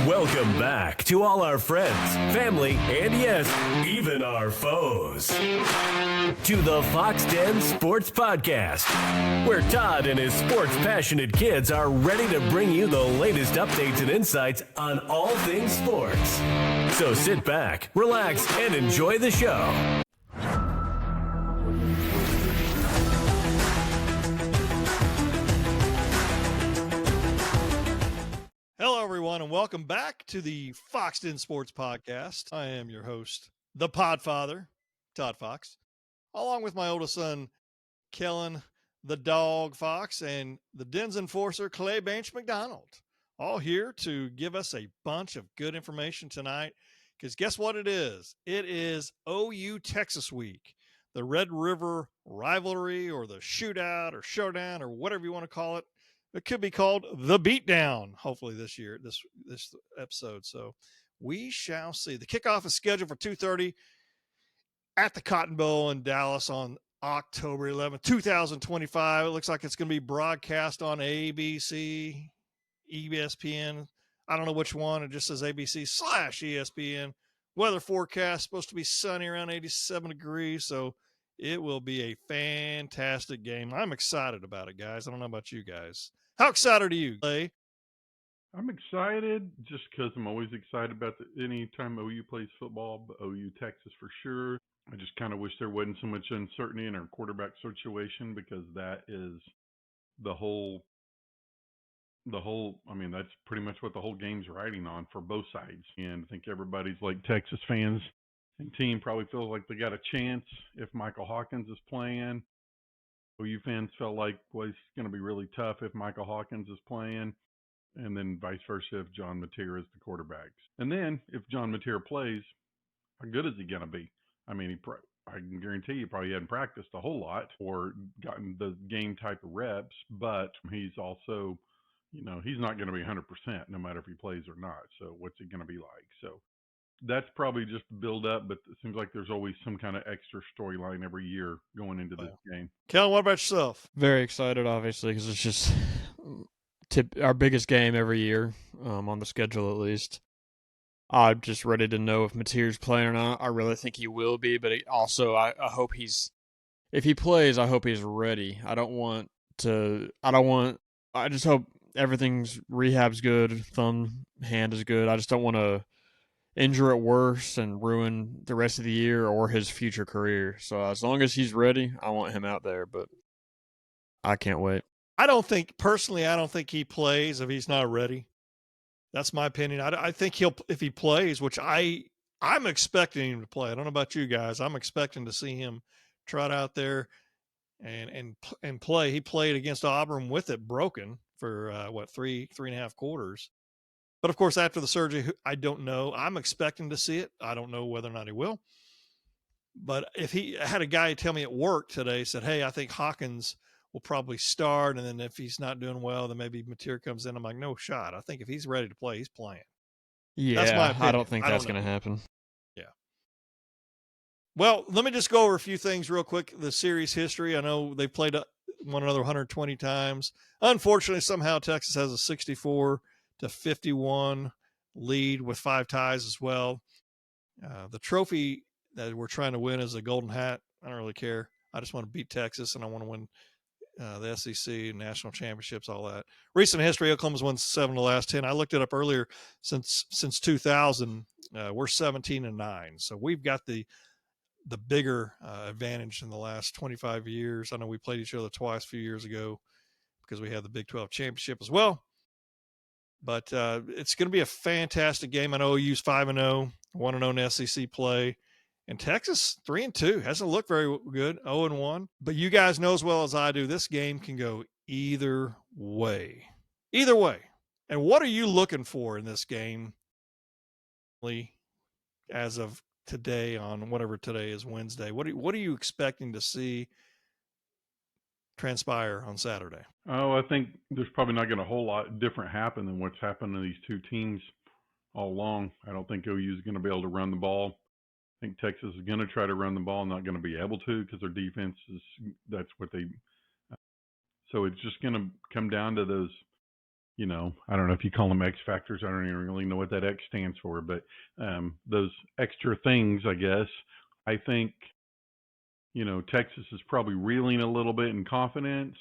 Welcome back to all our friends, family, and yes, even our foes. To the Foxx Den Sports Podcast, where Todd and his sports-passionate kids are ready to bring you the latest updates and insights on all things sports. So sit back, relax, and enjoy the show. Hello, everyone, and welcome back to the Foxx Den Sports Podcast. I am your host, the Podfather, Todd Foxx, along with my oldest son, Kellen, the dog Fox, and the Den's enforcer, Clay Bench McDonald, all here to give us a bunch of good information tonight. Because guess what it is? It is OU Texas Week, the Red River Rivalry, or the shootout, or showdown, or whatever you want to call it. It could be called the beatdown, hopefully this year, this episode. So we shall see. The kickoff is scheduled for 2:30 at the Cotton Bowl in Dallas on October 11th, 2025. It looks like it's going to be broadcast on ABC, ESPN. I don't know which one. It just says ABC/ESPN. Weather forecast supposed to be sunny, around 87 degrees. So it will be a fantastic game. I'm excited about it, guys. I don't know about you guys. How excited are you, Clay? I'm excited just because I'm always excited about any time OU plays football, but OU Texas for sure. I just kind of wish there wasn't so much uncertainty in our quarterback situation, because that is the whole, I mean, that's pretty much what the whole game's riding on for both sides. And I think everybody's like Texas fans and team probably feels like they got a chance if Michael Hawkins is playing. OU fans felt like, well, it's going to be really tough if Michael Hawkins is playing, and then vice versa if John Mateer is the quarterback. And then if John Mateer plays, how good is he going to be? I mean, I can guarantee you probably hadn't practiced a whole lot or gotten the game type of reps, but he's also, you know, he's not going to be 100% no matter if he plays or not. So what's he going to be like? So that's probably just build up, but it seems like there's always some kind of extra storyline every year going into this game. Kellen, what about yourself? Very excited, obviously, because it's just our biggest game every year, on the schedule at least. I'm just ready to know if Mateer's playing or not. I really think he will be, but I hope if he plays, I hope he's ready. I just hope everything's rehab's good, hand is good. I just don't want to injure it worse and ruin the rest of the year or his future career. So as long as he's ready, I want him out there, but I can't wait. I don't think he plays if he's not ready. That's my opinion. I think if he plays, which I'm expecting him to play. I don't know about you guys. I'm expecting to see him trot out there and play. He played against Auburn with it broken for three and a half quarters. But, of course, after the surgery, I don't know. I'm expecting to see it. I don't know whether or not he will. But if I had a guy tell me at work today, said, hey, I think Hawkins will probably start, and then if he's not doing well, then maybe Mateer comes in. I'm like, no shot. I think if he's ready to play, he's playing. Yeah, that's my opinion. I don't think that's going to happen. Yeah. Well, let me just go over a few things real quick. The series history. I know they played one another 120 times. Unfortunately, somehow Texas has a 64-51 lead with 5 ties as well. The trophy that we're trying to win is a golden hat. I don't really care. I just want to beat Texas, and I want to win the SEC, national championships, all that. Recent history, Oklahoma's won 7 of the last 10. I looked it up earlier. Since 2000, we're 17-9. So we've got the bigger advantage in the last 25 years. I know we played each other twice a few years ago because we had the Big 12 championship as well. But it's going to be a fantastic game. I know OU's 5-0, 1-0 in SEC play. And Texas, 3-2, hasn't looked very good, 0-1. But you guys know as well as I do, this game can go either way. Either way. And what are you looking for in this game as of today, on whatever today is, Wednesday? What are you expecting to see transpire on Saturday? Oh, I think there's probably not going to a whole lot different happen than what's happened to these two teams all along. I don't think OU is going to be able to run the ball. I think Texas is going to try to run the ball, not going to be able to because their defense is, that's what they, so it's just going to come down to those I don't know if you call them X factors. I don't even really know what that X stands for, but those extra things, I guess. I think, Texas is probably reeling a little bit in confidence.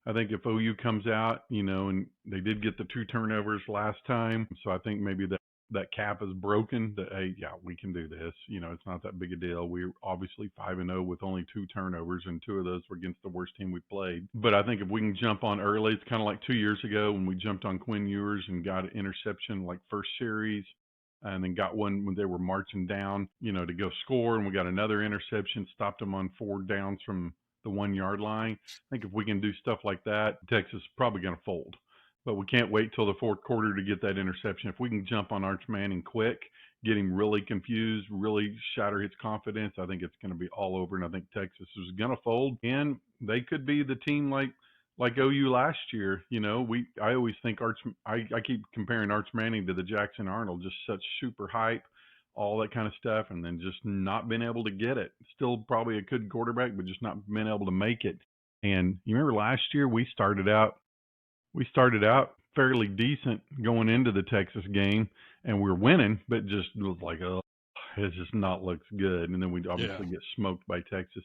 I think if OU comes out, and they did get the 2 turnovers last time, so I think maybe that cap is broken. That, hey, yeah, we can do this. It's not that big a deal. We're obviously 5-0 with only 2 turnovers, and 2 of those were against the worst team we played. But I think if we can jump on early, it's kind of like 2 years ago when we jumped on Quinn Ewers and got an interception like first series, and then got one when they were marching down, to go score, and we got another interception, stopped them on 4 downs from the 1-yard line. I think if we can do stuff like that, Texas is probably going to fold. But we can't wait till the fourth quarter to get that interception. If we can jump on Arch Manning quick, get him really confused, really shatter his confidence, I think it's going to be all over. And I think Texas is going to fold. And they could be the team like OU last year. I always think I keep comparing Arch Manning to the Jackson Arnold, just such super hype, all that kind of stuff, and then just not been able to get it. Still probably a good quarterback, but just not been able to make it. And you remember last year we started out fairly decent going into the Texas game, and we were winning, but just was like, oh, it just not looks good. And then we obviously get smoked by Texas.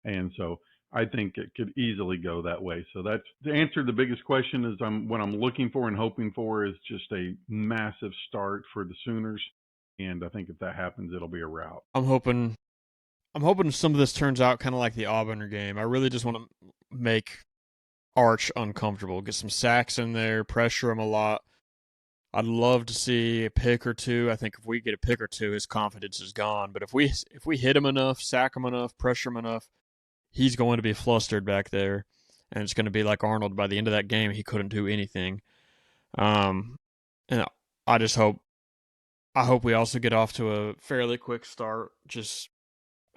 And so I think it could easily go that way. So that's to answer the biggest question is what I'm looking for and hoping for is just a massive start for the Sooners. And I think if that happens, it'll be a rout. I'm hoping some of this turns out kind of like the Auburn game. I really just want to make Arch uncomfortable, get some sacks in there, pressure him a lot. I'd love to see a pick or 2. I think if we get a pick or 2, his confidence is gone. But if we hit him enough, sack him enough, pressure him enough, he's going to be flustered back there, and it's going to be like Arnold. By the end of that game, he couldn't do anything. And I just hope we also get off to a fairly quick start.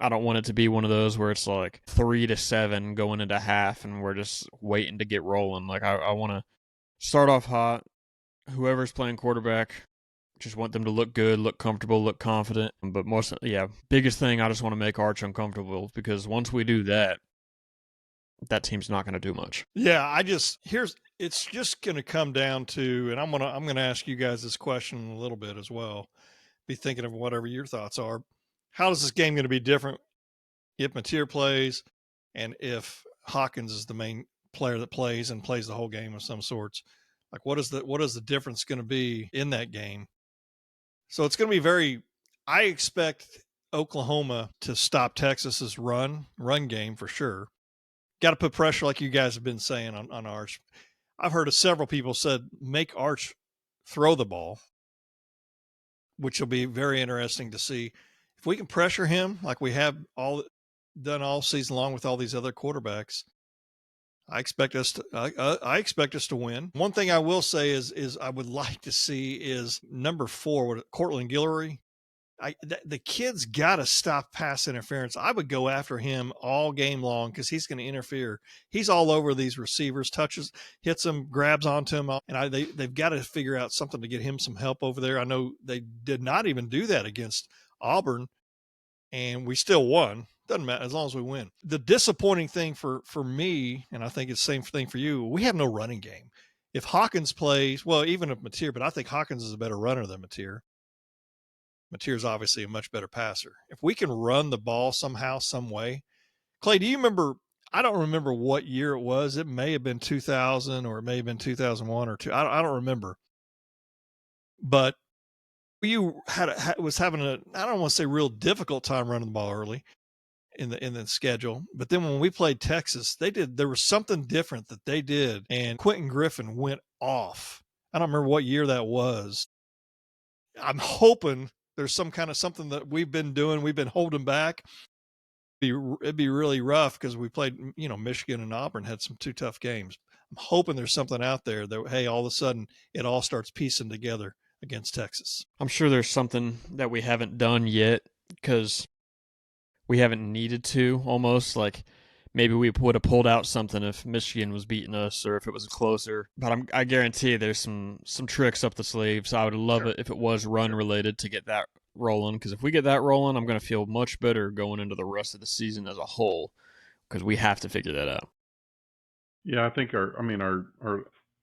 I don't want it to be one of those where it's like 3-7 going into half and we're just waiting to get rolling. Like I want to start off hot. Whoever's playing quarterback, just want them to look good, look comfortable, look confident. But biggest thing, I just want to make Arch uncomfortable, because once we do that, that team's not going to do much. Yeah, it's just going to come down to, and I'm going to ask you guys this question in a little bit as well. Be thinking of whatever your thoughts are. How is this game going to be different if Mateer plays and if Hawkins is the main player that plays and plays the whole game of some sorts? Like, what is the difference going to be in that game? So it's going to be I expect Oklahoma to stop Texas's run game for sure. Got to put pressure, like you guys have been saying, on Arch. I've heard of several people said make Arch throw the ball, which will be very interesting to see. If we can pressure him like we have done all season long with all these other quarterbacks, I expect us to win. One thing I will say is I would like to see is number 4, Cortland Guillory. The kid's got to stop pass interference. I would go after him all game long because he's going to interfere. He's all over these receivers, touches, hits them, grabs onto them, and they've got to figure out something to get him some help over there. I know they did not even do that against Auburn, and we still won. Doesn't matter as long as we win. The disappointing thing for me, and I think it's the same thing for you, we have no running game. If Hawkins plays, well, even if Mateer, but I think Hawkins is a better runner than Mateer. Mateer's obviously a much better passer. If we can run the ball somehow, some way. Clay, do you remember? I don't remember what year it was. It may have been 2000 or it may have been 2001 or 2. I don't remember. But you was having I don't want to say real difficult time running the ball early in the schedule. But then when we played Texas, there was something different that they did. And Quentin Griffin went off. I don't remember what year that was. I'm hoping there's some kind of something that we've been doing. We've been holding back. It'd be really rough because we played, Michigan and Auburn had some 2 tough games. I'm hoping there's something out there that, hey, all of a sudden it all starts piecing together against Texas. I'm sure there's something that we haven't done yet because we haven't needed to, almost. Like maybe we would have pulled out something if Michigan was beating us or if it was closer. But I guarantee there's some tricks up the sleeves. I would love it if it was run related to get that rolling, because if we get that rolling, I'm going to feel much better going into the rest of the season as a whole, because we have to figure that out. Yeah, I think our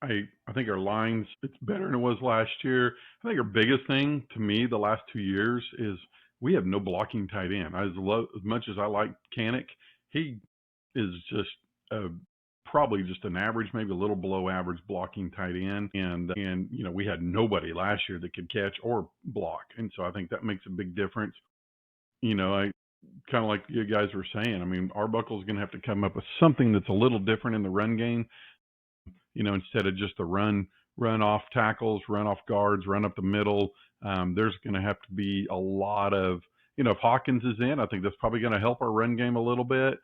I think our lines, it's better than it was last year. I think our biggest thing to me the last 2 years is we have no blocking tight end. As much as I like Canick, he is just probably just an average, maybe a little below average blocking tight end. And we had nobody last year that could catch or block. And so I think that makes a big difference. I kind of like you guys were saying, I mean, Arbuckle's going to have to come up with something that's a little different in the run game. Instead of just the run off tackles, run off guards, run up the middle, there's going to have to be a lot of, if Hawkins is in, I think that's probably going to help our run game a little bit.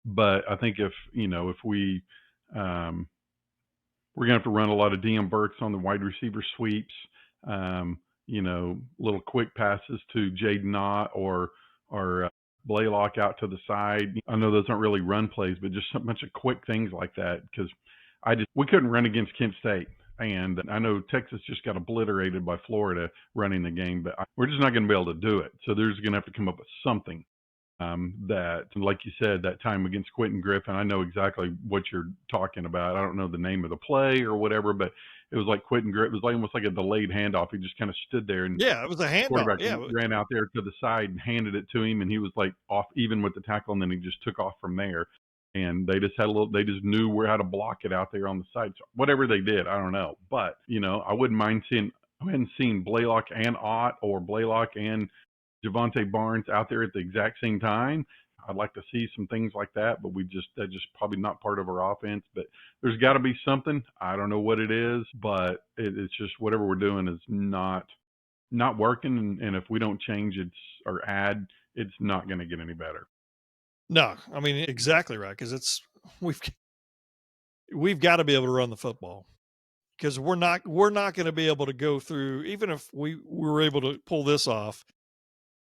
But I think if we, we're going to have to run a lot of DM Burks on the wide receiver sweeps, little quick passes to Jaden Knott or Blaylock out to the side. I know those aren't really run plays, but just a bunch of quick things like that, because we couldn't run against Kent State. And I know Texas just got obliterated by Florida running the game, but we're just not going to be able to do it. So there's going to have to come up with something that, like you said, that time against Quentin Griffin, I know exactly what you're talking about. I don't know the name of the play or whatever, but it was like Quentin Griffin. It was almost like a delayed handoff. He just kind of stood there, and it was a handoff. Quarterback ran out there to the side and handed it to him, and he was like off even with the tackle, and then he just took off from there. And they just knew how to block it out there on the side. So whatever they did, I don't know. But, I wouldn't mind seeing Blaylock and Ott or Blaylock and Javonte Barnes out there at the exact same time. I'd like to see some things like that, but that's just probably not part of our offense. But there's got to be something. I don't know what it is, but it's just whatever we're doing is not working. And if we don't change or add, it's not going to get any better. No, I mean, exactly right. Because we've got to be able to run the football, because we're not going to be able to go through, even if we were able to pull this off,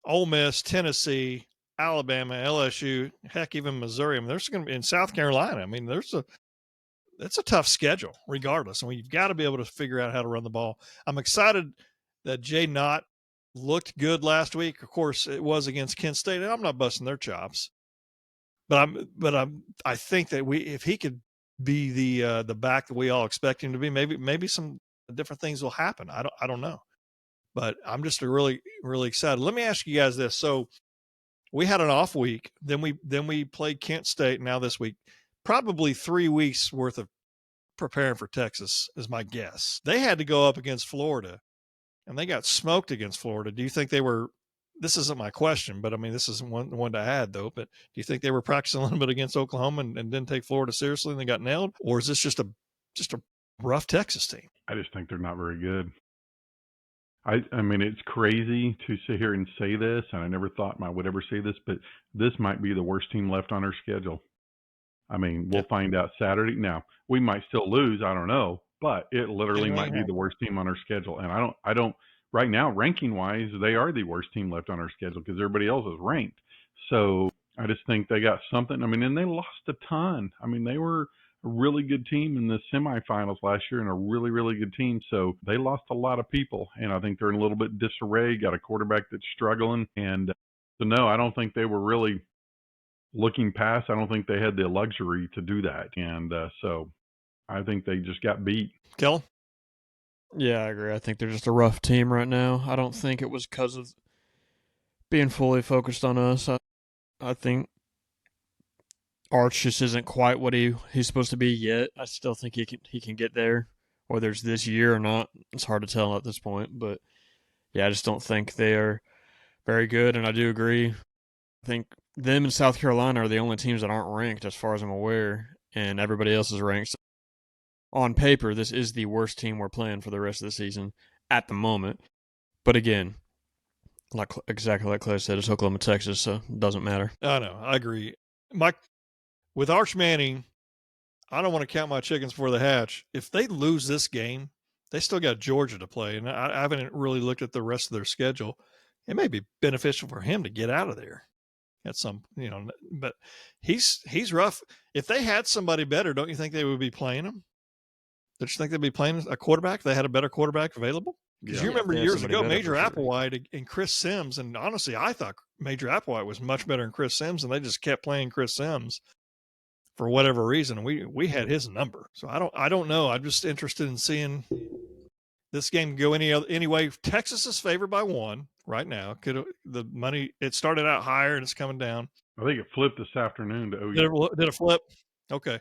Ole Miss, Tennessee, Alabama, LSU, heck, even Missouri. I mean, there's going to be in South Carolina. I mean, that's a tough schedule regardless. And you've got to be able to figure out how to run the ball. I'm excited that Jay Knott looked good last week. Of course, it was against Kent State, and I'm not busting their chops. But I think that if he could be the back that we all expect him to be, maybe some different things will happen. I don't know, but I'm just really, really excited. Let me ask you guys this. So we had an off week, then we played Kent State. Now this week, probably 3 weeks worth of preparing for Texas is my guess. They had to go up against Florida, and they got smoked against Florida. Do you think they were? This isn't my question, but I mean, this isn't one to add though. But do you think they were practicing a little bit against Oklahoma and didn't take Florida seriously and they got nailed? Or is this just a rough Texas team? I just think they're not very good. I mean, it's crazy to sit here and say this, and I never thought I would ever say this, but this might be the worst team left on our schedule. I mean, we'll find out Saturday. Now, we might still lose. I don't know, but it literally might be the worst team on our schedule. And I don't. Right now, ranking-wise, they are the worst team left on our schedule because everybody else is ranked. So I just think they got something. I mean, and they lost a ton. I mean, they were a really good team in the semifinals last year and a really, really good team. So they lost a lot of people, and I think they're in a little bit disarray, got a quarterback that's struggling. And so, no, I don't think they were really looking past. I don't think they had the luxury to do that. And so I think they just got beat. Kellen? Yeah, I agree. I think they're just a rough team right now. I don't think it was because of being fully focused on us. I think Arch just isn't quite what he's supposed to be yet. I still think he can get there, whether it's this year or not. It's hard to tell at this point. But, yeah, I just don't think they are very good, and I do agree. I think them and South Carolina are the only teams that aren't ranked as far as I'm aware, and everybody else is ranked. On paper, this is the worst team we're playing for the rest of the season at the moment. But again, exactly like Clay said, it's Oklahoma, Texas, so it doesn't matter. I know. I agree. Mike, with Arch Manning, I don't want to count my chickens before they hatch. If they lose this game, they still got Georgia to play, and I haven't really looked at the rest of their schedule. It may be beneficial for him to get out of there at some, but he's rough. If they had somebody better, don't you think they would be playing him? Don't you think they'd be playing a quarterback? They had a better quarterback available? Because you remember years ago, Major Applewhite and Chris Sims, and honestly, I thought Major Applewhite was much better than Chris Sims, and they just kept playing Chris Sims for whatever reason. We had his number. So I don't know. I'm just interested in seeing this game go any way. Texas is favored by 1 right now. It started out higher and it's coming down. I think it flipped this afternoon to OU. Did it flip? Okay.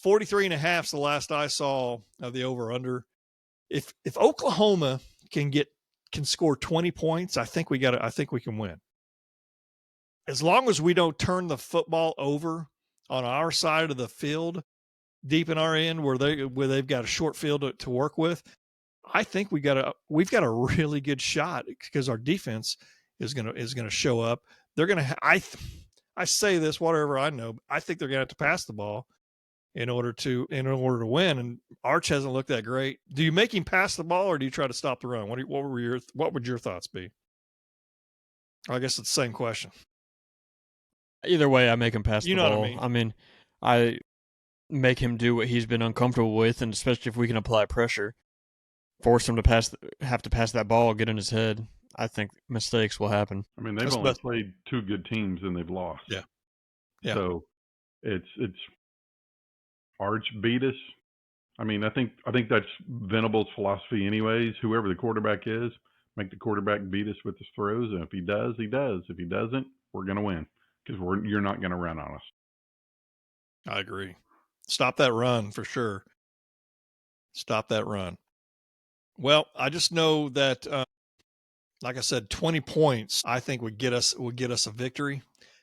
43.5 is the last I saw of the over under. If Oklahoma can score 20 points, I think we can win. As long as we don't turn the football over on our side of the field, deep in our end where they've got a short field to work with, I think we've got a really good shot because our defense is gonna show up. They're gonna. I say this, whatever I know. I think they're gonna have to pass the ball in order to win. And Arch hasn't looked that great. Do you make him pass the ball or do you try to stop the run? What would your thoughts be? I guess it's the same question. Either way, I make him pass the ball. You know what I mean? I make him do what he's been uncomfortable with, and especially if we can apply pressure, force him to have to pass that ball, get in his head. I think mistakes will happen. I mean, they've only played 2 good teams and they've lost. Yeah. So it's Arch beat us. I mean, I think that's Venables' philosophy anyways. Whoever the quarterback is, make the quarterback beat us with his throws, and if he does, he does. If he doesn't, we're going to win because you're not going to run on us. I agree. Stop that run for sure. Stop that run. Well, I just know that, like I said, 20 points I think would get us a victory.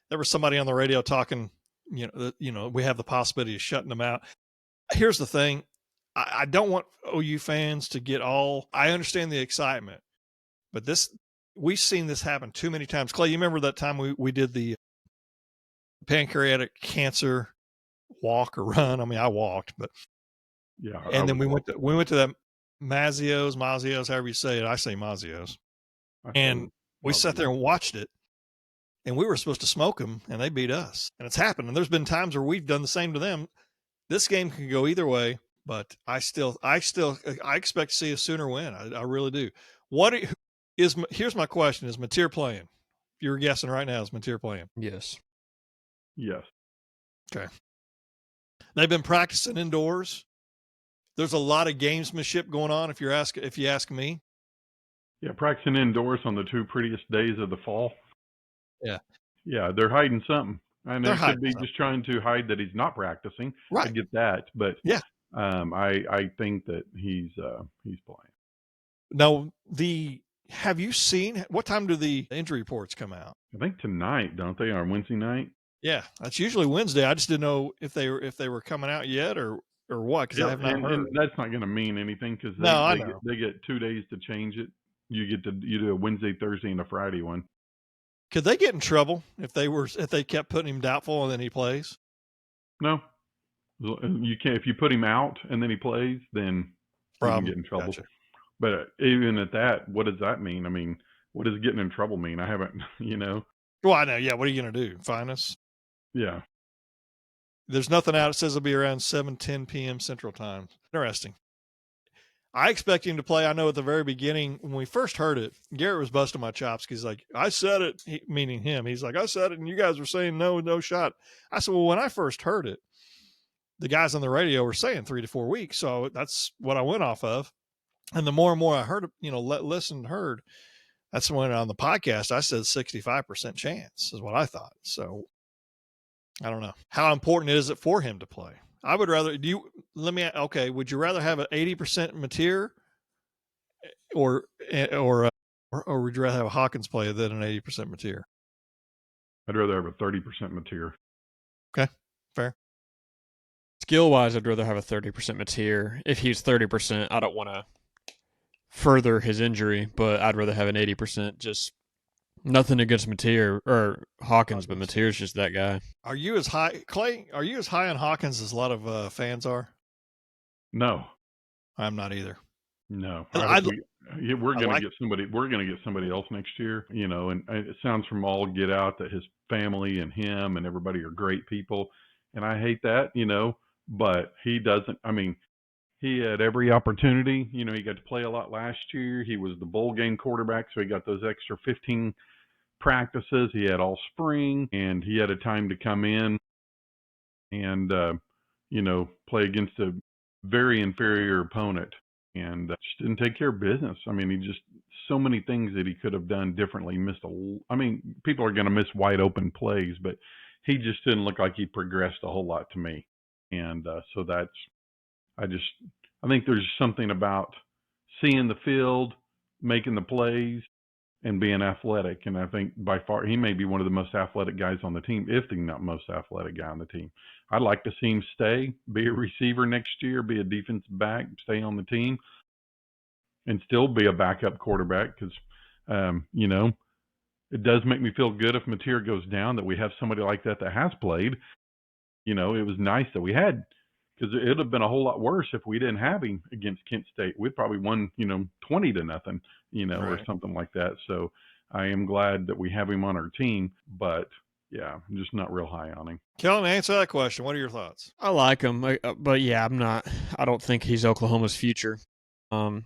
There was somebody on the radio talking. We have the possibility of shutting them out. Here's the thing. I don't want OU fans to get all – I understand the excitement, but we've seen this happen too many times. Clay, you remember that time we did the pancreatic cancer walk or run? I mean, I walked, but – yeah. And then we went to that Mazzio's, however you say it. I say Mazzio's. And we sat there and watched it. And we were supposed to smoke them, and they beat us. And it's happened. And there's been times where we've done the same to them. This game can go either way, but I expect to see a Sooner win. I really do. Here's my question: is Mateer playing? If you were guessing right now, is Mateer playing? Yes. Yes. Okay. They've been practicing indoors. There's a lot of gamesmanship going on. If you ask me. Yeah, practicing indoors on the 2 prettiest days of the fall. Yeah. Yeah, they're hiding something. And they could be something. just trying to hide that he's not practicing. Right. I get that. But yeah, I think that he's playing. Now, have you seen what time do the injury reports come out? I think tonight, don't they, on Wednesday night? Yeah, that's usually Wednesday. I just didn't know if they were coming out yet or what, because I have not heard. And that's not going to mean anything because they get 2 days to change it. You do a Wednesday, Thursday, and a Friday one. Could they get in trouble if they kept putting him doubtful and then he plays? No, you can't. If you put him out and then he plays, then you can get in trouble. Gotcha. But even at that, what does that mean? I mean, what does getting in trouble mean? I haven't, Well, I know. Yeah, what are you going to do? Fine us? Yeah. There's nothing out. It says it'll be around 7:10 p.m. Central Time. Interesting. I expect him to play. I know at the very beginning, when we first heard it, Garrett was busting my chops because he's like, I said it, meaning him. He's like, I said it, and you guys were saying no shot. I said, well, when I first heard it, the guys on the radio were saying 3 to 4 weeks. So that's what I went off of. And the more and more I heard, heard, that's when on the podcast, I said 65% chance is what I thought. So I don't know. How important is it for him to play? I would rather would you rather have an 80% Mateer or would you rather have a Hawkins play than an 80% Mateer? I'd rather have a 30% Mateer. Okay. Fair. Skill-wise, I'd rather have a 30% Mateer. If he's 30%, I don't want to further his injury, but I'd rather have an 80%. Just nothing against Mateer or Hawkins, but Mateer's just that guy. Are you as high, Clay? Are you as high on Hawkins as a lot of fans are? No, I'm not either. No, we're going to get somebody. We're going to get somebody else next year. And it sounds from all get out that his family and him and everybody are great people, and I hate that. But he doesn't. I mean, he had every opportunity. He got to play a lot last year. He was the bowl game quarterback, so he got those extra 15 practices. He had all spring, and he had a time to come in and play against a very inferior opponent, and just didn't take care of business. I mean, he just so many things that he could have done differently. People are going to miss wide open plays, but he just didn't look like he progressed a whole lot to me. And so I think there's something about seeing the field, making the plays, and being athletic. And I think by far he may be one of the most athletic guys on the team, if the not most athletic guy on the team. I'd like to see him stay, be a receiver next year, be a defensive back, stay on the team, and still be a backup quarterback because, it does make me feel good if Mateer goes down that we have somebody like that has played. It was nice that we had, because it would have been a whole lot worse if we didn't have him against Kent State. We'd probably won, 20-0, Right. or something like that. So I am glad that we have him on our team, but yeah, I'm just not real high on him. Kellen, answer that question. What are your thoughts? I like him, but yeah, I don't think he's Oklahoma's future. It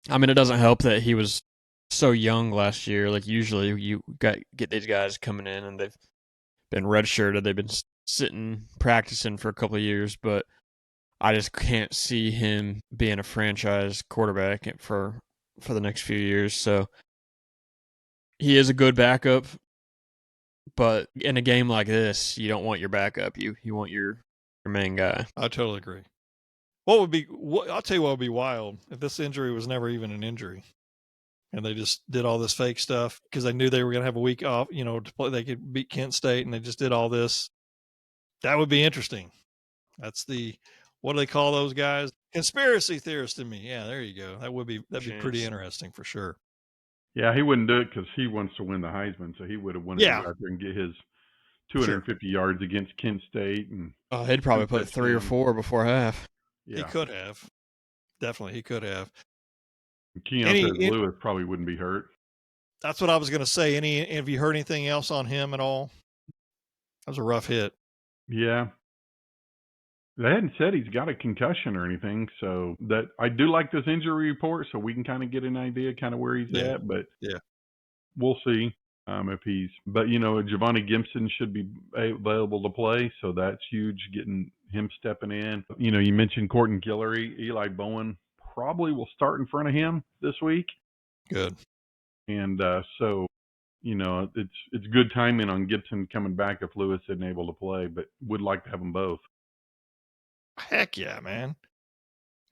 doesn't help that he was so young last year. Like, usually you get these guys coming in and they've been redshirted. They've been sitting practicing for a couple of years, but I just can't see him being a franchise quarterback for the next few years. So he is a good backup, but in a game like this, you don't want your backup. You want your main guy. I totally agree. I'll tell you what would be wild if this injury was never even an injury, and they just did all this fake stuff because they knew they were going to have a week off, to play. They could beat Kent State, and they just did all this. That would be interesting. That's what do they call those guys? Conspiracy theorist to me. Yeah, there you go. That'd be pretty interesting for sure. Yeah, he wouldn't do it because he wants to win the Heisman, so he would have wanted to go out there and get his 250 yards against Kent State. And he'd probably put 3 or 4 before half. Yeah. He could have. Definitely, he could have. Keontae Lewis probably wouldn't be hurt. That's what I was going to say. Have you heard anything else on him at all? That was a rough hit. Yeah. They hadn't said he's got a concussion or anything, so that I do like this injury report, so we can kind of get an idea kind of where he's at. But we'll see if he's. But Giovanni Gibson should be available to play, so that's huge. Getting him stepping in. You mentioned Corton Guillory, Eli Bowen probably will start in front of him this week. Good. And so it's good timing on Gibson coming back if Lewis isn't able to play, but would like to have them both. Heck yeah, man.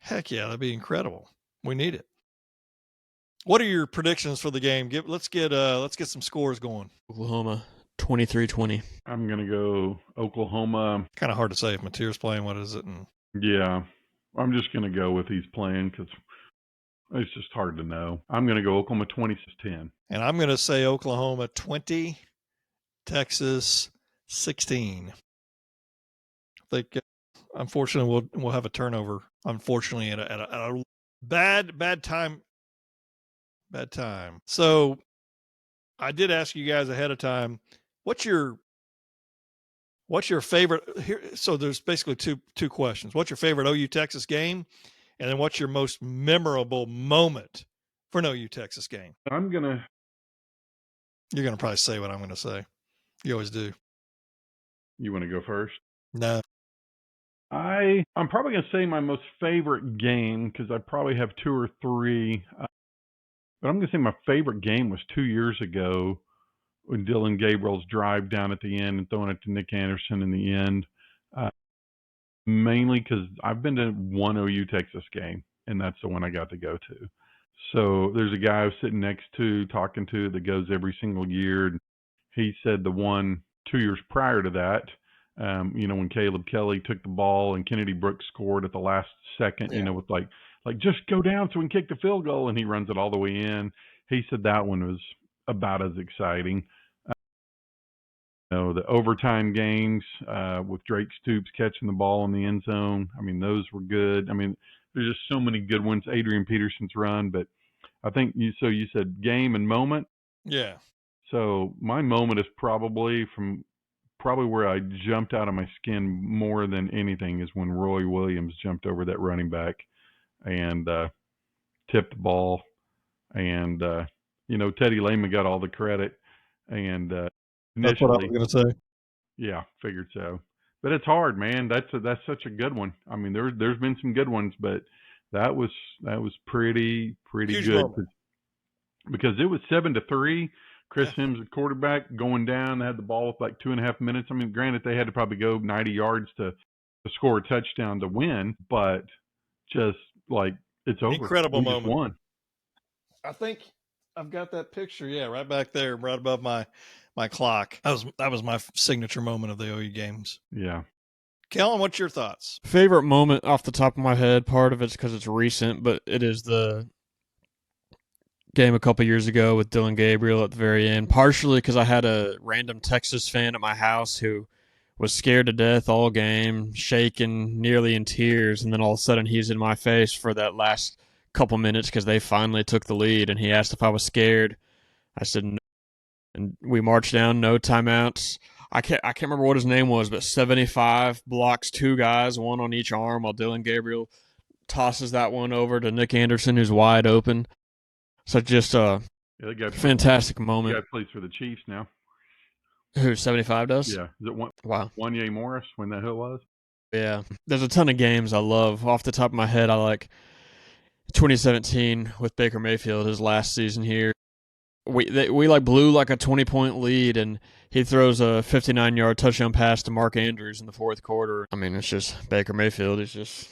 Heck yeah, that'd be incredible. We need it. What are your predictions for the game? Let's get some scores going. Oklahoma 23-20. I'm gonna go Oklahoma. Kind of hard to say if Mateer's playing. What is it? Yeah, I'm just gonna go with he's playing because it's just hard to know. I'm gonna go Oklahoma 26-10. And I'm gonna say Oklahoma 20, Texas 16. I think. Unfortunately, we'll have a turnover. Unfortunately, at a bad time. Bad time. So, I did ask you guys ahead of time, what's your favorite here? So there's basically two questions. What's your favorite OU Texas game, and then what's your most memorable moment for an OU Texas game? You're gonna probably say what I'm gonna say. You always do. You want to go first? No. I'm probably going to say my most favorite game because I probably have 2 or 3. But I'm going to say my favorite game was 2 years ago when Dylan Gabriel's drive down at the end and throwing it to Nick Anderson in the end. Mainly because I've been to one OU Texas game, and that's the one I got to go to. So there's a guy I was sitting next to, talking to, that goes every single year. And he said the one 2 years prior to that, when Caleb Kelly took the ball and Kennedy Brooks scored at the last second, with like just go down so we can kick the field goal, and he runs it all the way in. He said that one was about as exciting. The overtime games with Drake Stoops catching the ball in the end zone. I mean, those were good. I mean, there's just so many good ones. Adrian Peterson's run, but I think you said game and moment. Yeah. So my moment is probably where I jumped out of my skin more than anything is when Roy Williams jumped over that running back and tipped the ball. And, Teddy Lehman got all the credit. And that's what I was going to say. Yeah, figured so. But it's hard, man. That's such a good one. I mean, there's been some good ones, but that was pretty Huge good moment. because it was 7-3. Chris Yeah. Sims, the quarterback, going down. They had the ball with like 2.5 minutes. I mean, granted, they had to probably go 90 yards to score a touchdown to win, but just like it's over. Incredible We moment. just won. I think I've got that picture. Yeah, right back there, right above my clock. That was my signature moment of the OU games. Yeah. Kellen, what's your thoughts? Favorite moment off the top of my head, part of it's because it's recent, but it is the game a couple years ago with Dylan Gabriel at the very end, partially because I had a random Texas fan at my house who was scared to death all game, shaking, nearly in tears, and then all of a sudden he's in my face for that last couple minutes because they finally took the lead, and he asked if I was scared. I said no, and we marched down, no timeouts. I can't remember what his name was, but 75 blocks 2 guys, 1 on each arm, while Dylan Gabriel tosses that one over to Nick Anderson, who's wide open. So just a fantastic moment. The guy plays for the Chiefs now. Who, 75 does? Yeah. Is it Wow. Wanye Morris when that who was? Yeah. There's a ton of games I love. Off the top of my head, I like 2017 with Baker Mayfield, his last season here. We blew like a 20-point lead, and he throws a 59-yard touchdown pass to Mark Andrews in the fourth quarter. I mean, it's just Baker Mayfield. He's just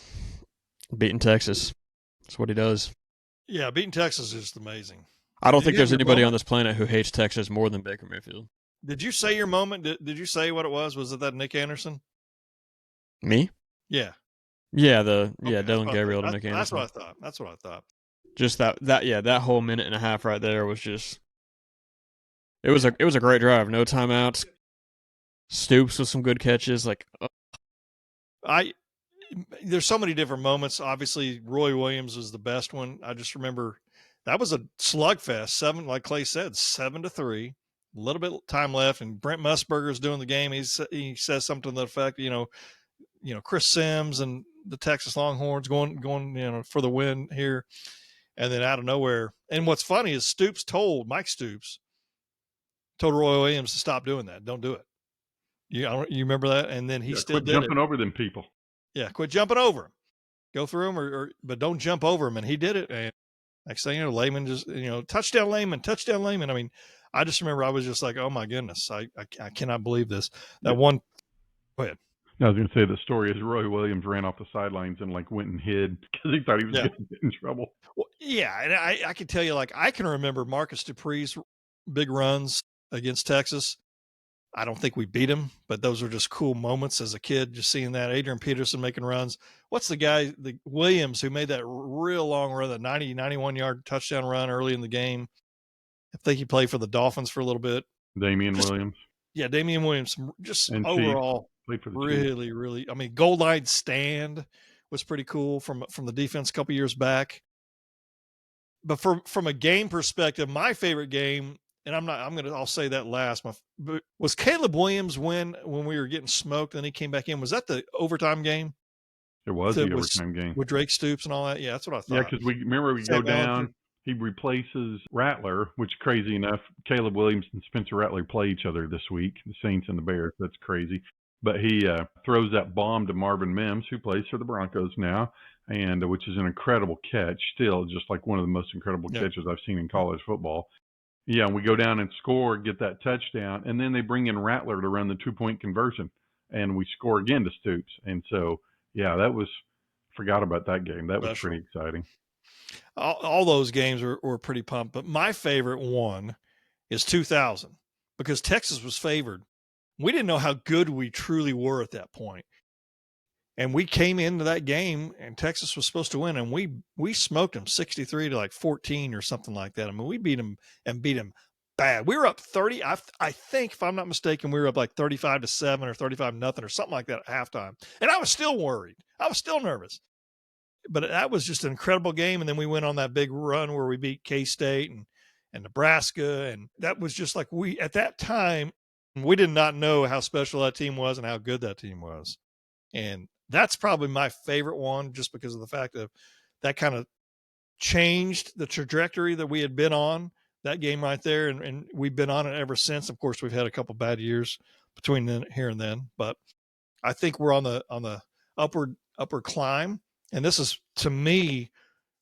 beating Texas. That's what he does. Yeah, beating Texas is just amazing. I don't think there's anybody on this planet who hates Texas more than Baker Mayfield. Did you say your moment? Did you say what it was? Was it that Nick Anderson? Me? Yeah. Yeah, Dylan Gabriel to Nick Anderson. That's what I thought. Just that whole minute and a half right there was just it was a great drive. No timeouts. Stoops with some good catches. There's so many different moments. Obviously, Roy Williams was the best one. I just remember that was a slugfest. Like Clay said, 7-3. A little bit of time left, and Brent Musburger's doing the game. He says something to the effect, Chris Sims and the Texas Longhorns going, for the win here, and then out of nowhere. And what's funny is Mike Stoops told Roy Williams to stop doing that. Don't do it. You remember that? And then he still quit did jumping it. over them people. Yeah, quit jumping over him. Go through him, but don't jump over him. And he did it. And next thing you know, Lehman just, touchdown Lehman. I mean, I just remember I was just like, oh my goodness, I cannot believe this. That one. Go ahead. I was going to say the story is Roy Williams ran off the sidelines and went and hid because he thought he was going to get in trouble. Well, yeah, and I can tell you, I can remember Marcus Dupree's big runs against Texas. I don't think we beat him, but those were just cool moments as a kid, just seeing that. Adrian Peterson making runs. What's the guy, the Williams, who made that real long run, that 90, 91-yard touchdown run early in the game? I think he played for the Dolphins for a little bit. Damian Williams. Yeah, Damian Williams. Just and overall, played for the really, Chiefs. really. I mean, goal line stand was pretty cool from the defense a couple years back. But from a game perspective, my favorite game, and I'll say that last, was Caleb Williams when we were getting smoked and he came back in. Was that the overtime game? It was the overtime game with Drake Stoops and all that. Yeah, that's what I thought. Yeah, because we go down. He replaces Rattler, which, crazy enough, Caleb Williams and Spencer Rattler play each other this week, the Saints and the Bears. That's crazy. But he throws that bomb to Marvin Mims, who plays for the Broncos now, and which is an incredible catch. Still, just like one of the most incredible catches I've seen in college football. Yeah, and we go down and score, get that touchdown, and then they bring in Rattler to run the 2-point conversion, and we score again to Stoops. And so, yeah, forgot about that game. That was pretty exciting. All those games were pretty pumped, but my favorite one is 2000 because Texas was favored. We didn't know how good we truly were at that point. And we came into that game and Texas was supposed to win, and we smoked them 63 to 14 or something like that. I mean, we beat them bad. We were up 30. I think, if I'm not mistaken, we were up 35-7 or 35-0 or something like that at halftime. And I was still worried. I was still nervous. But that was just an incredible game. And then we went on that big run where we beat K-State and Nebraska. And that was just at that time, we did not know how special that team was and how good that team was. And that's probably my favorite one, just because of the fact that that kind of changed the trajectory that we had been on, that game right there. And we've been on it ever since. Of course, we've had a couple bad years between here and then, but I think we're on the upward climb. And this is, to me,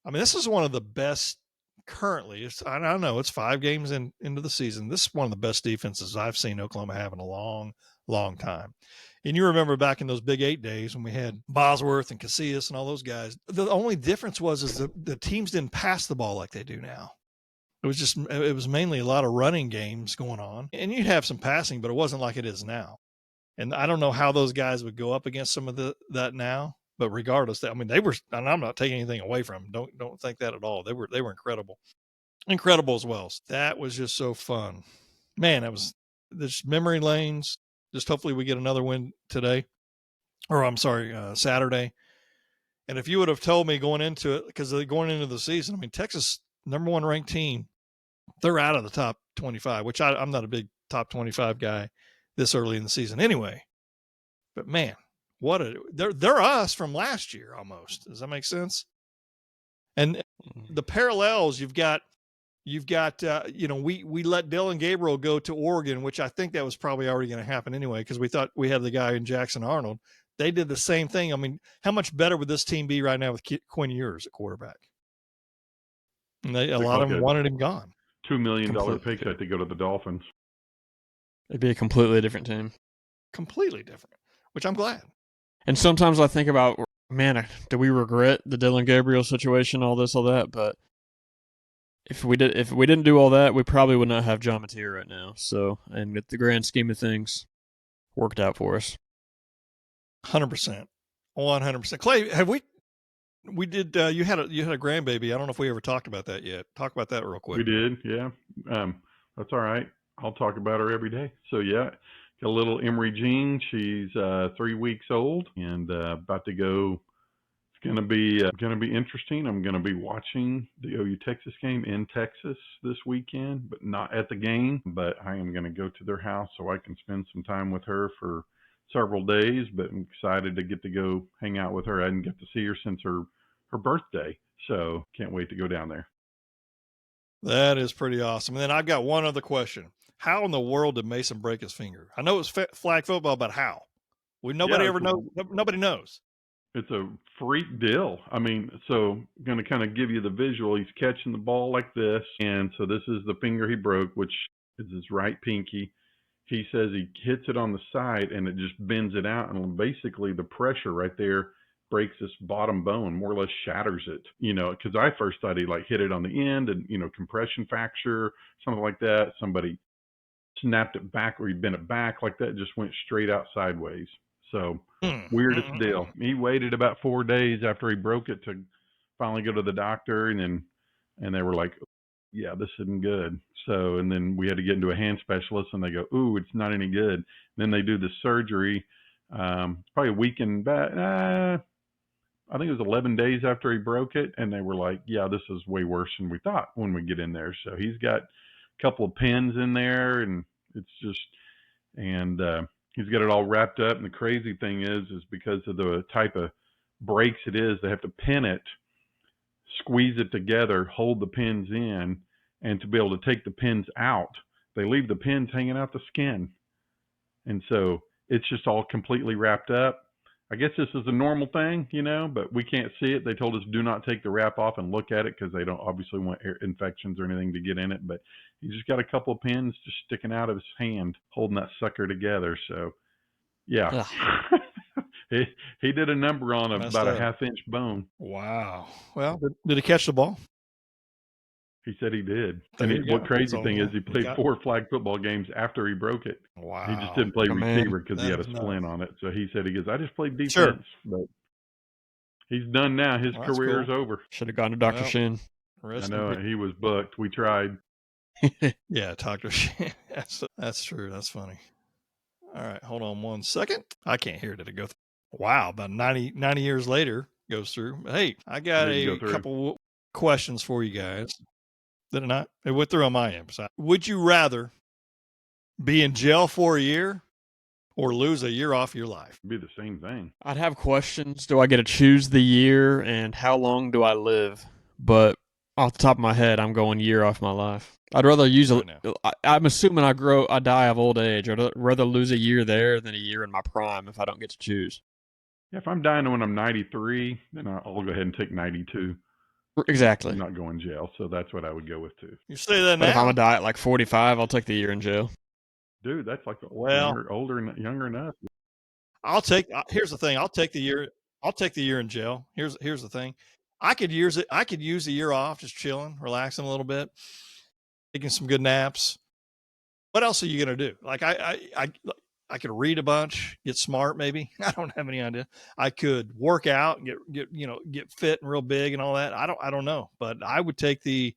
I mean, this is one of the best currently. I don't know, it's 5 games into the season. This is one of the best defenses I've seen Oklahoma have in a long, long time. And you remember back in those Big 8 days when we had Bosworth and Casillas and all those guys, the only difference was the teams didn't pass the ball like they do now. It was mainly a lot of running games going on, and you'd have some passing, but it wasn't like it is now. And I don't know how those guys would go up against some of that now, but regardless, I mean, they were, and I'm not taking anything away from them. Don't think that at all. They were incredible as well. So that was just so fun, man. That was just memory lanes. Just hopefully we get another win today, or I'm sorry, Saturday. And if you would have told me going into it, because going into the season, I mean, Texas, number 1 ranked team, they're out of the top 25, which I'm not a big top 25 guy this early in the season anyway. But man, they're us from last year almost. Does that make sense? And the parallels you've got, we let Dylan Gabriel go to Oregon, which I think that was probably already going to happen anyway, because we thought we had the guy in Jackson Arnold. They did the same thing. I mean, how much better would this team be right now with Quinn Ewers at quarterback? And a lot of them wanted him gone. $2 million pay cut to go to the Dolphins. It'd be a completely different team. Completely different, which I'm glad. And sometimes I think about, man, do we regret the Dylan Gabriel situation, all this, all that? But if we didn't do all that, we probably would not have John Mateer right now. So, and with the grand scheme of things, worked out for us. 100%, 100%. Clay, we did. You had a grandbaby. I don't know if we ever talked about that yet. Talk about that real quick. We did, yeah. That's all right. I'll talk about her every day. So yeah, got a little Emery Jean. She's 3 weeks old and about to go. It's gonna be interesting. I'm gonna be watching the OU Texas game in Texas this weekend, but not at the game. But I am gonna go to their house so I can spend some time with her for several days. But I'm excited to get to go hang out with her. I didn't get to see her since her birthday, so can't wait to go down there. That is pretty awesome. And then I've got one other question. How in the world did Mason break his finger? I know it was flag football, but how? Nobody knows. It's a freak deal. I mean, so I'm going to kind of give you the visual. He's catching the ball like this, and so this is the finger he broke, which is his right pinky. He says he hits it on the side, and it just bends it out, and basically the pressure right there breaks this bottom bone, more or less shatters it, because I first thought he hit it on the end and, compression fracture, something like that. Somebody snapped it back or he bent it back like that, just went straight out sideways. So weirdest deal. He waited about 4 days after he broke it to finally go to the doctor, and they were like, yeah, this isn't good. So, and then we had to get into a hand specialist, and they go, ooh, it's not any good. And then they do the surgery. Probably a week and back. I think it was 11 days after he broke it, and they were like, yeah, this is way worse than we thought when we get in there. So he's got a couple of pins in there, and it's just, and he's got it all wrapped up. And the crazy thing is because of the type of breaks it is, they have to pin it, squeeze it together, hold the pins in, and to be able to take the pins out, they leave the pins hanging out the skin. And so it's just all completely wrapped up. I guess this is a normal thing, but we can't see it. They told us do not take the wrap off and look at it because they don't obviously want infections or anything to get in it. But he's just got a couple of pins just sticking out of his hand, holding that sucker together. So, yeah. He did a number on about a half-inch bone. Wow. Well, did he catch the ball? He said he did. And what crazy thing is he played 4 flag football games after he broke it. Wow. He just didn't play receiver because he had a splint on it. So he said, I just played defense. Sure. But he's done now. His career is over. Should have gone to Dr. Shin. I know. He was booked. We tried. Yeah, Dr. Shin. That's true. That's funny. All right. Hold on 1 second. I can't hear it. Did it go through? Wow. About 90 years later goes through. Hey, I got a couple questions for you guys. Did it not? It went through on my end. So, would you rather be in jail for a year or lose a year off your life? It'd be the same thing. I'd have questions. Do I get to choose the year and how long do I live? But Off the top of my head, I'm going year off my life. I'd rather use I'm assuming I die of old age. I'd rather lose a year there than a year in my prime if I don't get to choose. Yeah, if I'm dying when I'm 93, then I'll go ahead and take 92. Exactly. I'm not going jail, so that's what I would go with too. You say that now. But if I'm gonna die at like 45, I'll take the year in jail. Dude, that's like older and younger than us. Here's the thing. I'll take the year in jail. Here's the thing. I could use a year off, just chilling, relaxing a little bit, taking some good naps. What else are you gonna do? Like I could read a bunch, get smart, maybe. I don't have any idea. I could work out and get fit and real big and all that. I don't know, but I would take the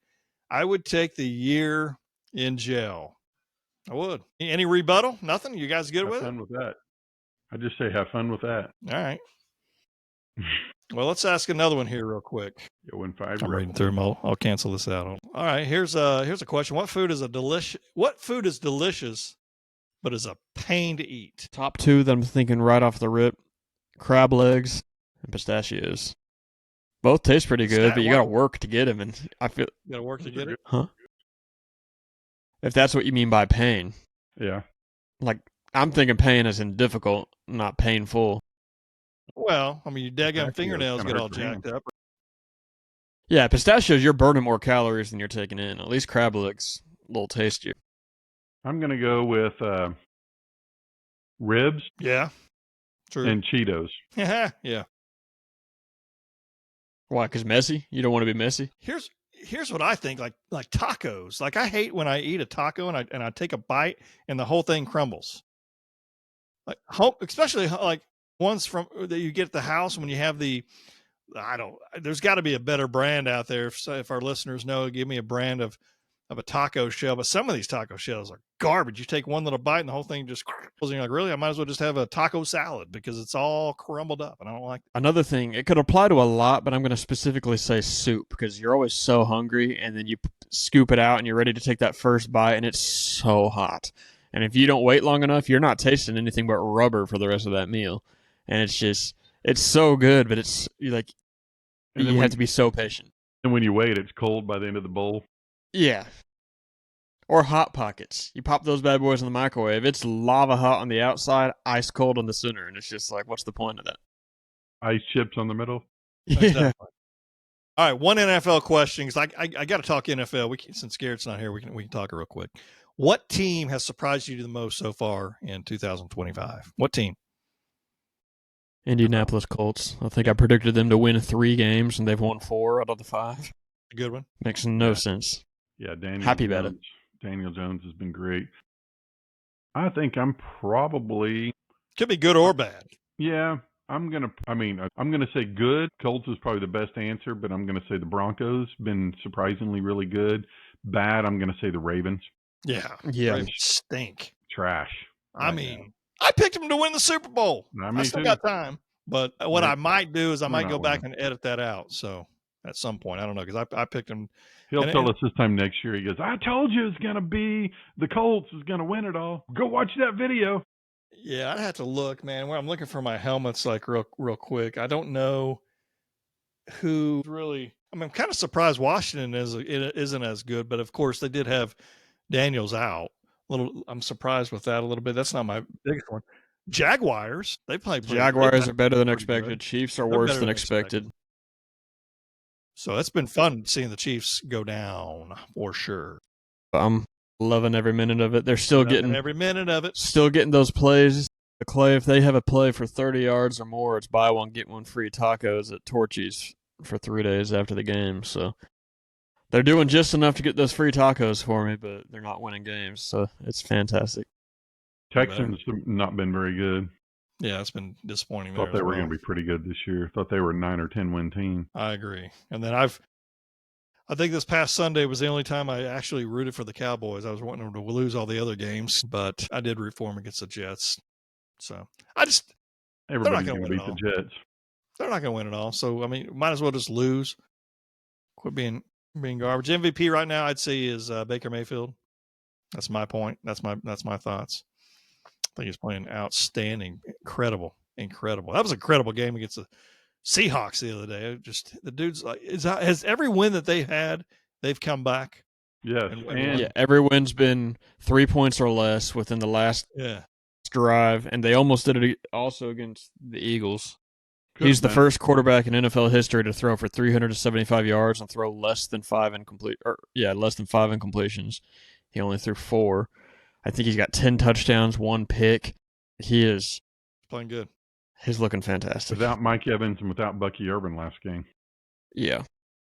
year in jail. I would. Any rebuttal? Nothing? You guys good with it? Have fun with that. I just say have fun with that. All right. Well, let's ask another one here real quick. You'll win 5. I'm reading through them. I'll cancel this out. All right. Here's a question. What food is delicious, but is a pain to eat? Top 2 that I'm thinking right off the rip: crab legs and pistachios. Both taste pretty good, but you got to work to get them, and I feel you got to work to get it. Huh? If that's what you mean by pain. Yeah. Like, I'm thinking pain as in difficult, not painful. Well, I mean, your daggum fingernails get all jacked up. Yeah, pistachios, you're burning more calories than you're taking in. At least crab legs, a little tastier. I'm going to go with ribs. Yeah. True. And Cheetos. Yeah. Why? Because messy? You don't want to be messy? Here's what I think, like tacos. Like, I hate when I eat a taco and I take a bite and the whole thing crumbles. Like, especially like ones that you get at the house when you have there's got to be a better brand out there. If our listeners know, give me a brand of a taco shell. But some of these taco shells are garbage. You take one little bite and the whole thing just crumbles. And you're like, really? I might as well just have a taco salad because it's all crumbled up and I don't like it. Another thing, it could apply to a lot, but I'm going to specifically say soup because you're always so hungry and then you scoop it out and you're ready to take that first bite and it's so hot. And if you don't wait long enough, you're not tasting anything but rubber for the rest of that meal. And it's so good, but you have to be so patient. And when you wait, it's cold by the end of the bowl. Yeah. Or Hot Pockets. You pop those bad boys in the microwave. It's lava hot on the outside, ice cold on the center. And it's just like, what's the point of that? Ice chips on the middle. Yeah. All right, one NFL question, because I got to talk NFL. Since Garrett's not here, we can talk real quick. What team has surprised you the most so far in 2025? What team? Indianapolis Colts. I think I predicted them to win 3 games, and they've won 4 out of the 5. A good one. Makes no sense. Yeah, Daniel Jones has been great. I think I'm probably... Could be good or bad. Yeah, I'm going to say good. Colts is probably the best answer, but I'm going to say the Broncos been surprisingly really good. Bad, I'm going to say the Ravens. Yeah. Ravens stink. Trash. I mean, I picked them to win the Super Bowl. I still got time. But what I might do is I might go back and edit that out. So at some point, I don't know, because I picked them. He'll tell us this time next year. He goes, I told you it's going to be the Colts is going to win it all. Go watch that video. Yeah, I'd have to look, man. Where I'm looking for my helmets, like real quick. I don't know who really. I mean, I'm kind of surprised Washington isn't as good, but of course they did have Daniels out. I'm surprised with that a little bit. That's not my biggest one. Jaguars, they play. Jaguars are better than expected. Chiefs are worse than expected. So it's been fun seeing the Chiefs go down for sure. I'm loving every minute of it. They're still getting every minute of it. Still getting those plays. The Clay, if they have a play for 30 yards or more, it's buy one get one free tacos at Torchy's for 3 days after the game. So they're doing just enough to get those free tacos for me, but they're not winning games. So it's fantastic. Texans have not been very good. Yeah, it's been disappointing. Thought they were going to be pretty good this year. Thought they were a 9 or 10 win team. I agree. And then I think this past Sunday was the only time I actually rooted for the Cowboys. I was wanting them to lose all the other games, but I did root for them against the Jets. So everybody's going to beat the Jets. They're not going to win it all. So I mean, might as well just lose. Quit being garbage. MVP right now, I'd say, is Baker Mayfield. That's my point. That's my thoughts. I think he's playing outstanding, incredible. That was an incredible game against Seahawks the other day. Just the dude's like, has every win that they've had, they've come back. Yes, And every win's been 3 points or less within the last drive, and they almost did it also against the Eagles. He's the first quarterback in NFL history to throw for 375 yards and throw less than 5 incompletions. He only threw 4. I think he's got 10 touchdowns, 1 pick. He is playing good. He's looking fantastic. Without Mike Evans and without Bucky Urban last game. Yeah.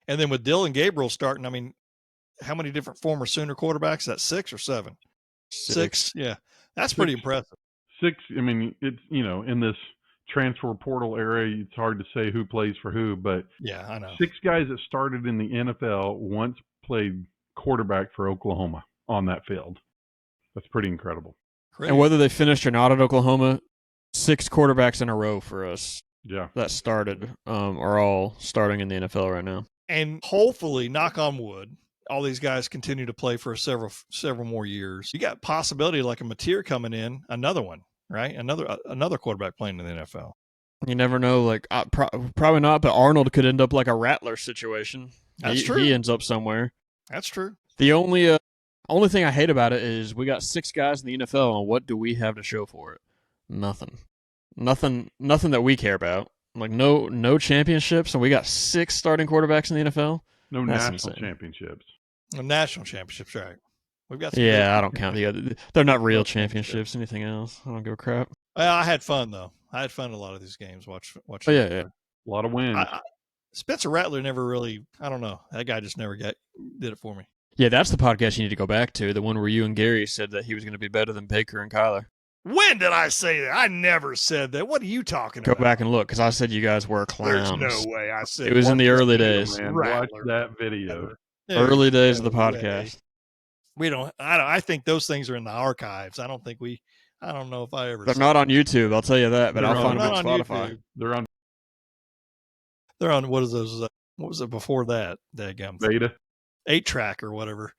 And then with Dylan Gabriel starting, I mean, how many different former Sooner quarterbacks? That's 6 or 7? 6. Yeah. That's pretty impressive. 6. I mean, it's, in this transfer portal era, it's hard to say who plays for who, but yeah, I know. 6 guys that started in the NFL once played quarterback for Oklahoma on that field. That's pretty incredible. And whether they finished or not at Oklahoma, 6 quarterbacks in a row for us that started are all starting in the NFL right now. And hopefully, knock on wood, all these guys continue to play for several more years. You got possibility like a Mateer coming in, another one, right? Another quarterback playing in the NFL. You never know. Like probably not, but Arnold could end up like a Rattler situation. That's true. He ends up somewhere. That's true. The only thing I hate about it is we got 6 guys in the NFL, and what do we have to show for it? Nothing that we care about. Like no championships, and we got 6 starting quarterbacks in the NFL. No national championships. No national championships, right? We've got. I don't count the other. They're not real championships. Anything else? I don't give a crap. Well, I had fun though. I had fun in a lot of these games. Watch. Oh, yeah. A lot of wins. Spencer Rattler never really. I don't know. That guy just never did it for me. Yeah, that's the podcast you need to go back to. The one where you and Gary said that he was going to be better than Baker and Kyler. When did I say that? I never said that. What are you talking about? Go back and look, because I said you guys were clowns. There's no way I said it. Was in the early days. Man, watch that video. Early days of the podcast. We don't. I think those things are in the archives. I don't know if I ever. They're not on YouTube. I'll tell you that, but I'll find them on Spotify. YouTube. They're on. What is those? What was it before that? Beta. 8-track or whatever.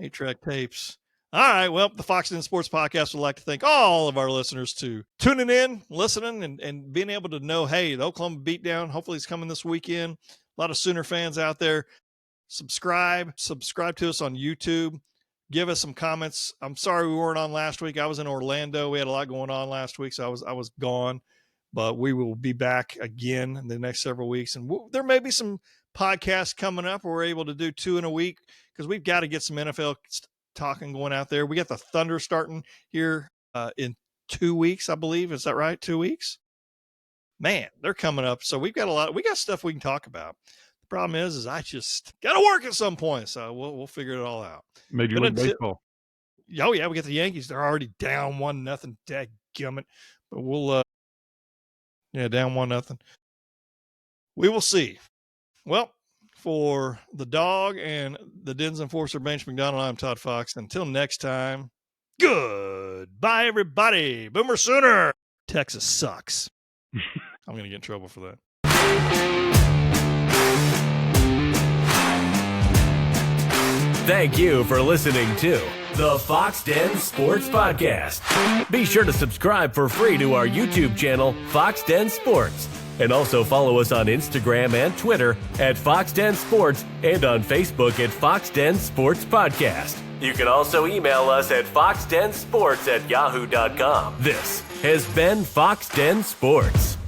8-track tapes. All right. Well, the Foxx Den Sports Podcast would like to thank all of our listeners to tuning in, listening, and being able to know, hey, the Oklahoma beatdown hopefully is coming this weekend. A lot of Sooner fans out there. Subscribe to us on YouTube. Give us some comments. I'm sorry we weren't on last week. I was in Orlando. We had a lot going on last week, so I was gone. But we will be back again in the next several weeks. And there may be some podcasts coming up where we're able to do 2 in a week because we've got to get some NFL talking going out there. We got the Thunder starting here in 2 weeks, I believe. Is that right? 2 weeks? Man, they're coming up. So we got stuff we can talk about. The problem is I just got to work at some point. So we'll figure it all out. Major League Baseball. Oh, yeah, we got the Yankees. They're already down 1-0. Dadgummit. But we'll down 1-0. We will see. Well, for the dog and the Dens Enforcer, Bench McDonald, I'm Todd Foxx. Until next time, goodbye, everybody. Boomer Sooner. Texas sucks. I'm going to get in trouble for that. Thank you for listening to the Foxx Den Sports Podcast. Be sure to subscribe for free to our YouTube channel, Foxx Den Sports. And also follow us on Instagram and Twitter at Foxx Den Sports and on Facebook at Foxx Den Sports Podcast. You can also email us at foxdensports@yahoo.com. This has been Foxx Den Sports.